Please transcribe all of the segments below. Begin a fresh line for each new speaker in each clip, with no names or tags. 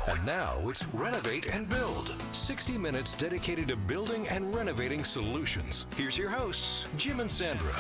And now it's Renovate and Build. 60 minutes dedicated to building and renovating solutions. Here's your hosts, Jim and Sandra.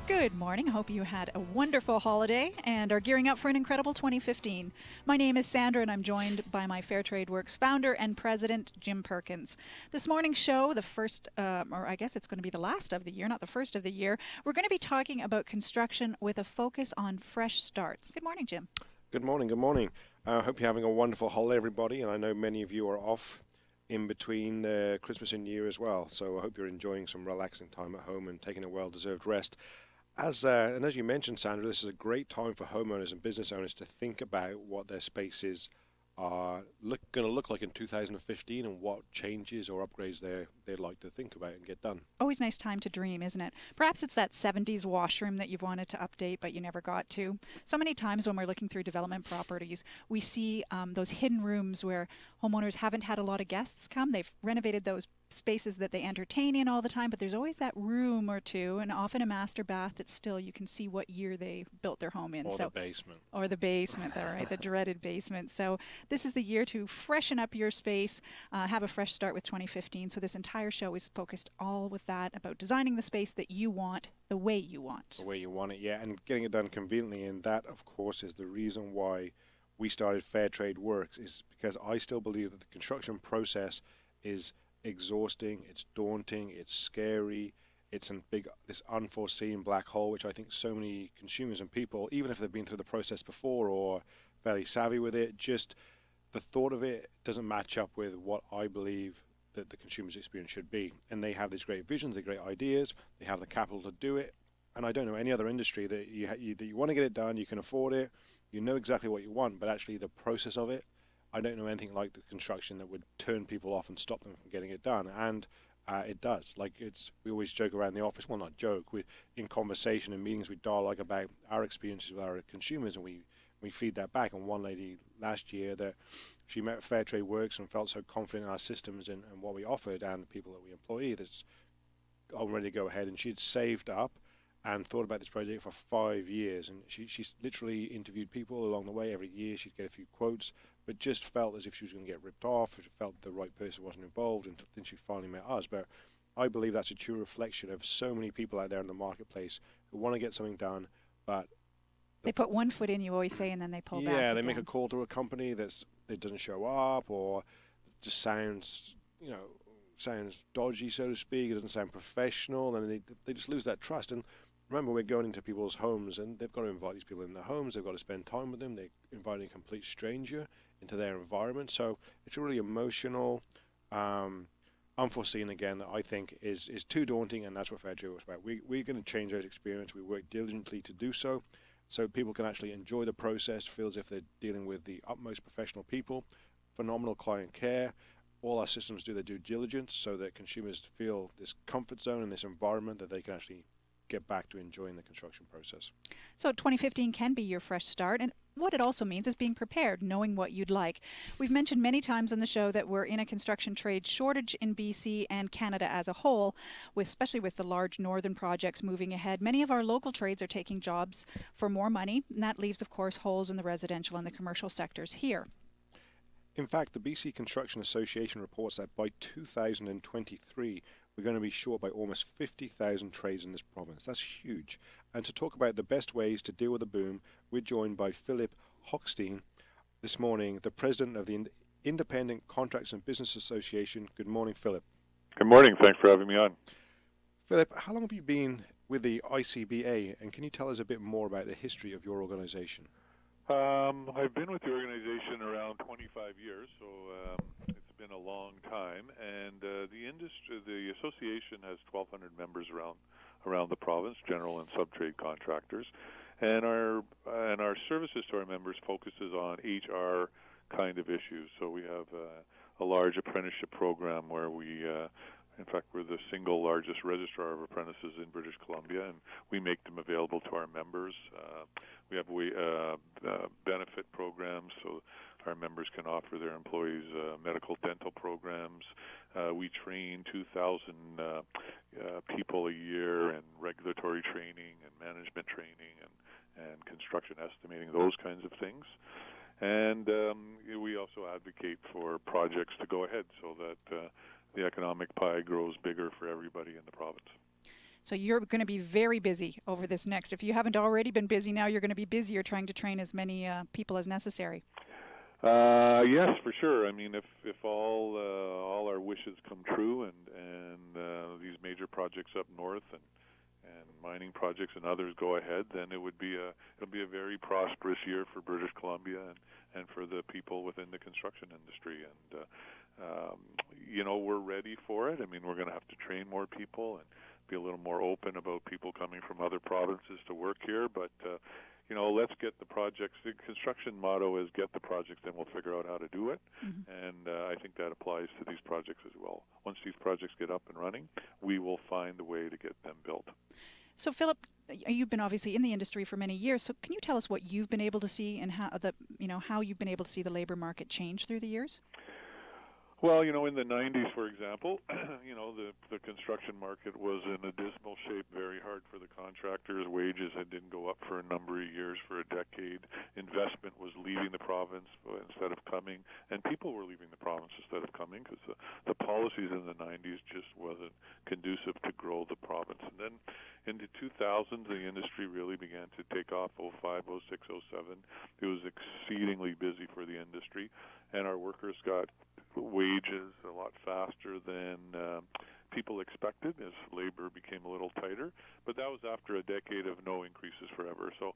Good morning. Hope you had a wonderful holiday and are gearing up for an incredible 2015. My name is Sandra and I'm joined by my Fairtrade Works founder and president, Jim Perkins. This morning's show, the first, or I guess it's going to be the last of the year, not the first of the year, we're going to be talking about construction with a focus on fresh starts. Good morning, Jim.
Good morning. Good morning. I hope you're having a wonderful holiday, everybody, and I know many of you are off in between Christmas and New Year as well, so I hope you're enjoying some relaxing time at home and taking a well-deserved rest. As you mentioned, Sandra, this is a great time for homeowners and business owners to think about what their spaces are going to look like in 2015 and what changes or upgrades they'd like to think about and get done.
Always nice time to dream, isn't it? Perhaps it's that 70s washroom that you've wanted to update but you never got to. So many times when we're looking through development properties, we see those hidden rooms where homeowners haven't had a lot of guests come. They've renovated those spaces that they entertain in all the time, but there's always that room or two, and often a master bath that still you can see what year they built their home in.
Or the basement.
Or the basement, all right, the dreaded basement. So this is the year to freshen up your space, have a fresh start with 2015. So this entire show is focused all with that, about designing the space that you want, the way you want.
The way you want it, yeah, and getting it done conveniently. And that, of course, is the reason why we started Fairtrade Works, is because I still believe that the construction process is exhausting, it's daunting, it's scary, it's this unforeseen black hole, which I think so many consumers and people, even if they've been through the process before or fairly savvy with it, just the thought of it doesn't match up with what I believe that the consumer's experience should be. And they have these great visions, these great ideas, they have the capital to do it, and I don't know any other industry that you want to get it done, you can afford it, you know exactly what you want, but actually the process of it, I don't know anything like the construction that would turn people off and stop them from getting it done, and it does. We always joke around the office, well, not joke, in conversation and meetings we dialogue about our experiences with our consumers, and we feed that back. And one lady last year that she met Fairtrade Works and felt so confident in our systems and what we offered and the people that we employ, that's I'm ready to go ahead, and she'd saved up and thought about this project for 5 years, and she's literally interviewed people along the way. Every year she'd get a few quotes, but just felt as if she was going to get ripped off. She felt the right person wasn't involved, and then she finally met us. But I believe that's a true reflection of so many people out there in the marketplace who want to get something done, but
they put one foot in, you always say, and then they pull back.
Yeah, they
again.
make a call to a company that doesn't show up, or just sounds dodgy, so to speak. It doesn't sound professional, and they just lose that trust. And remember, we're going into people's homes, and they've got to invite these people in their homes. They've got to spend time with them. They're inviting a complete stranger into their environment. So it's a really emotional, unforeseen, again, that I think is too daunting, and that's what Fairtrade was about. We're going to change those experience. We work diligently to do so people can actually enjoy the process, feel as if they're dealing with the utmost professional people, phenomenal client care. All our systems do their due diligence so that consumers feel this comfort zone and this environment that they can actually get back to enjoying the construction process.
So 2015 can be your fresh start, and what it also means is being prepared, knowing what you'd like. We've mentioned many times on the show that we're in a construction trade shortage in BC and Canada as a whole, especially with the large northern projects moving ahead. Many of our local trades are taking jobs for more money, and that leaves, of course, holes in the residential and the commercial sectors here.
In fact, the BC Construction Association reports that by 2023, we're going to be short by almost 50,000 trades in this province. That's huge. And to talk about the best ways to deal with the boom, we're joined by Philip Hochstein this morning, the president of the Independent Contracts and Business Association. Good morning, Philip.
Good morning. Thanks for having me on.
Philip, how long have you been with the ICBA, and can you tell us a bbit more about the history of your organization?
I've been with the organization around 25 years, so it's been a long time. And the association has 1,200 members around the province, general and sub-trade contractors, and our services to our members focuses on HR kind of issues. So we have a large apprenticeship program where in fact, we're the single largest registrar of apprentices in British Columbia, and we make them available to our members. We have benefit programs, so our members can offer their employees medical dental programs. We train 2,000 people a year in regulatory training and management training and construction estimating, those kinds of things. And we also advocate for projects to go ahead so that the economic pie grows bigger for everybody in the province.
So you're going to be very busy over this next. If you haven't already been busy now, you're going to be busier trying to train as many people as necessary.
Yes, for sure. I mean, if all our wishes come true, and these major projects up north and mining projects and others go ahead, then it'll be a very prosperous year for British Columbia and for the people within the construction industry. And we're ready for it. I mean, we're going to have to train more people and be a little more open about people coming from other provinces to work here. But let's get the projects. The construction motto is get the projects, then we'll figure out how to do it. Mm-hmm. And I think that applies to these projects as well. Once these projects get up and running, we will find a way to get them built.
So, Philip, you've been obviously in the industry for many years. So, can you tell us what you've been able to see and how you've been able to see the labor market change through the years?
Well, in the 90s, for example, the construction market was in a dismal shape, very hard for the contractors. Wages didn't go up for a number of years, for a decade. Investment was leaving the province instead of coming, and people were leaving the province instead of coming because the policies in the 90s just wasn't conducive to grow the province. And then in the 2000s, the industry really began to take off, 05, 06, 07. It was exceedingly busy for the industry, and our workers got wages a lot faster than people expected as labor became a little tighter. But that was after a decade of no increases forever. So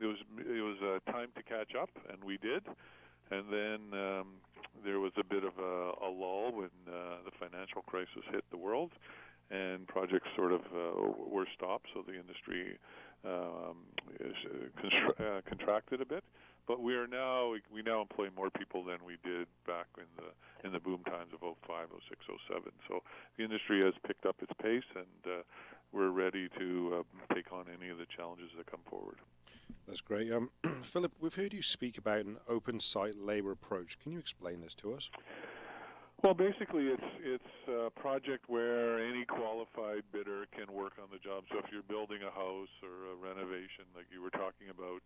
it was time to catch up, and we did. And then there was a bit of a lull when the financial crisis hit the world, and projects sort of were stopped. So the industry contracted a bit. But we now employ more people than we did back in the boom times of 05, 06, 07. So the industry has picked up its pace, and we're ready to take on any of the challenges that come forward.
That's great. Philip, we've heard you speak about an open site labor approach. Can you explain this to us?
Well, basically, it's a project where any qualified bidder can work on the job. So if you're building a house or a renovation, like you were talking about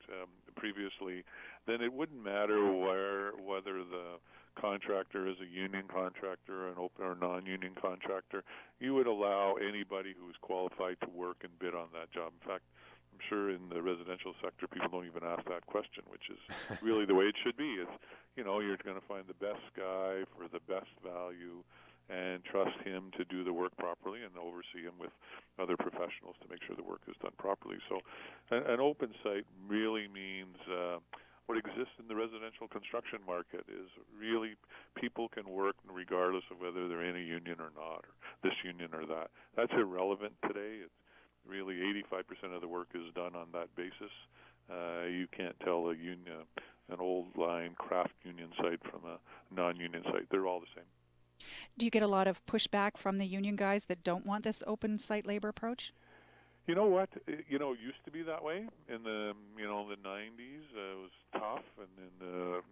previously, then it wouldn't matter whether the contractor is a union contractor, an open or non-union contractor. You would allow anybody who is qualified to work and bid on that job. In fact, I'm sure in the residential sector, people don't even ask that question, which is really the way it should be. It's, you're going to find the best guy for the best value and trust him to do the work properly and oversee him with other professionals to make sure the work is done properly. So an open site really means what exists in the residential construction market is really people can work regardless of whether they're in a union or not, or this union or that. That's irrelevant today. It's really 85% of the work is done on that basis. You can't tell a union, an old line craft union site from a non-union site. They're all the same.
Do you get a lot of pushback from the union guys that don't want this open site labor approach?
You know what? It used to be that way in the the 90s. It was tough, and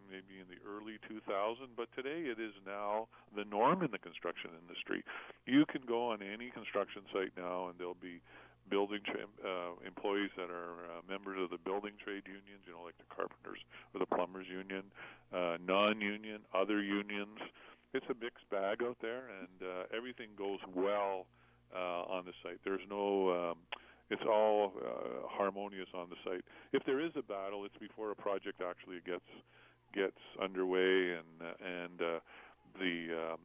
maybe in the early 2000s. But today it is now the norm in the construction industry. You can go on any construction site now, and there'll be building employees that are members of the building trade unions, like the carpenters or the plumbers union, non-union, other unions. It's a mixed bag out there, and everything goes well on the site. There's no, it's all harmonious on the site. If there is a battle, it's before a project actually gets underway, and the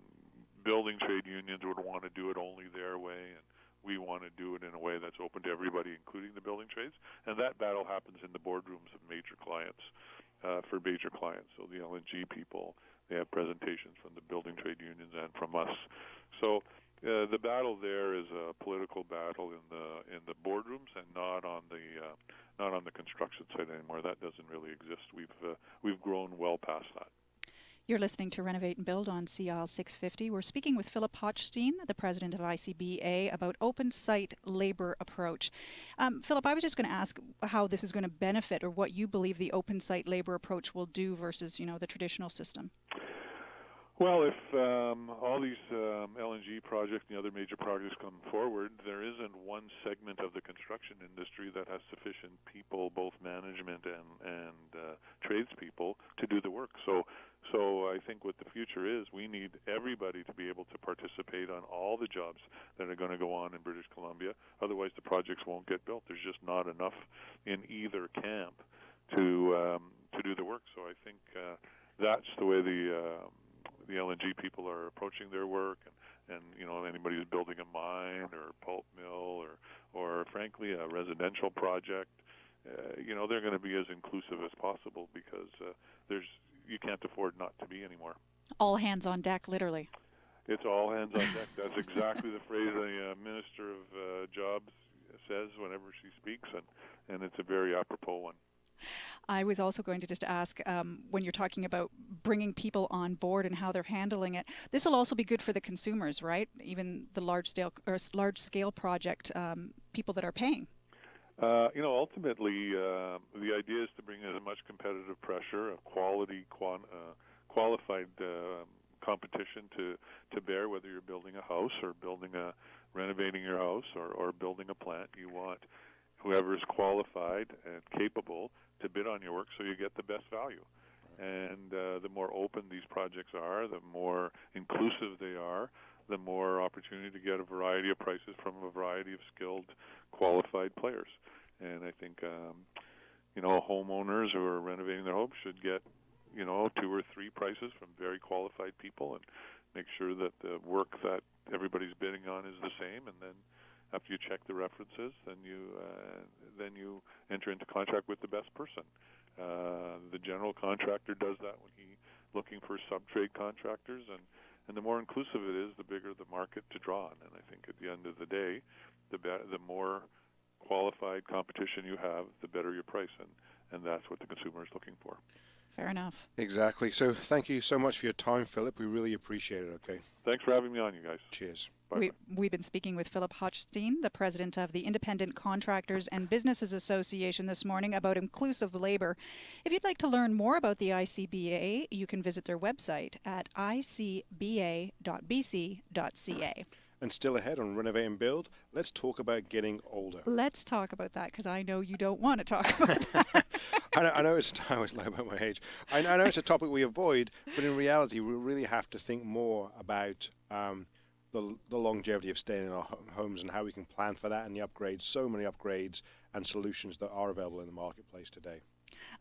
building trade unions would want to do it only their way, and we want to do it in a way that's open to everybody, including the building trades. And that battle happens in the boardrooms of major clients, for major clients. So the LNG people, they have presentations from the building trade unions and from us. So the battle there is a political battle in the boardrooms, and not on the construction site anymore. That doesn't really exist. We've grown well past that.
You're listening to Renovate and Build on CIL 650. We're speaking with Philip Hochstein, the president of ICBA, about open site labor approach. Philip, I was just going to ask how this is going to benefit, or what you believe the open site labor approach will do versus, the traditional system.
Well, if all these LNG projects and the other major projects come forward, there isn't one segment of the construction industry that has sufficient people, both management and tradespeople, to do the work. So I think what the future is, we need everybody to be able to participate on all the jobs that are going to go on in British Columbia. Otherwise, the projects won't get built. There's just not enough in either camp to do the work. So I think that's the way the LNG people are approaching their work, and anybody who's building a mine or a pulp mill or frankly a residential project, they're going to be as inclusive as possible, because you can't afford not to be anymore.
All hands on deck, literally.
It's all hands on deck. That's exactly the phrase the Minister of Jobs says whenever she speaks, and it's a very apropos one.
I was also going to just ask, when you're talking about bringing people on board and how they're handling it, this will also be good for the consumers, right? Even the large scale project people that are paying.
Ultimately, the idea is to bring as much competitive pressure, a qualified competition to bear, whether you're building a house or renovating your house or building a plant. You want whoever is qualified and capable to bid on your work, so you get the best value. And the more open these projects are, the more inclusive they are, the more opportunity to get a variety of prices from a variety of skilled, qualified players. And I think, homeowners who are renovating their homes should get, 2 or 3 prices from very qualified people, and make sure that the work that everybody's bidding on is the same. And then after you check the references, then you enter into contract with the best person. The general contractor does that when he's looking for sub-trade contractors, and the more inclusive it is, the bigger the market to draw on. And I think at the end of the day, the more qualified competition you have, the better your price, and that's what the consumer is looking for.
Fair enough.
Exactly. So thank you so much for your time, Philip. We really appreciate it, okay?
Thanks for having me on, you guys.
Cheers.
We've been speaking with Philip Hochstein, the president of the Independent Contractors and Businesses Association, this morning about inclusive labor. If you'd like to learn more about the ICBA, you can visit their website at icba.bc.ca.
And still ahead on Renovate and Build, let's talk about getting older.
Let's talk about that, because I know you don't want to talk about that.
I know I always lie about my age. I know it's a topic we avoid, but in reality, we really have to think more about the longevity of staying in our homes and how we can plan for that, and the upgrades, so many upgrades and solutions that are available in the marketplace today.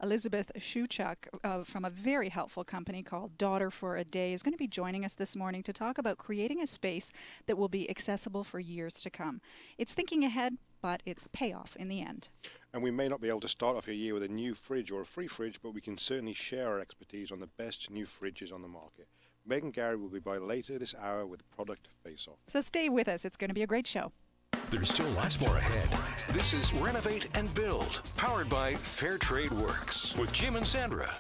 Elizabeth Shuchuk from a very helpful company called Daughter for a Day is going to be joining us this morning to talk about creating a space that will be accessible for years to come. It's thinking ahead, but it's payoff in the end.
And we may not be able to start off your year with a new fridge or a free fridge, but we can certainly share our expertise on the best new fridges on the market. Megan Gary will be by later this hour with Product Face Off.
So stay with us. It's going to be a great show.
There's still lots more ahead. This is Renovate and Build, powered by Fair Trade Works with Jim and Sandra.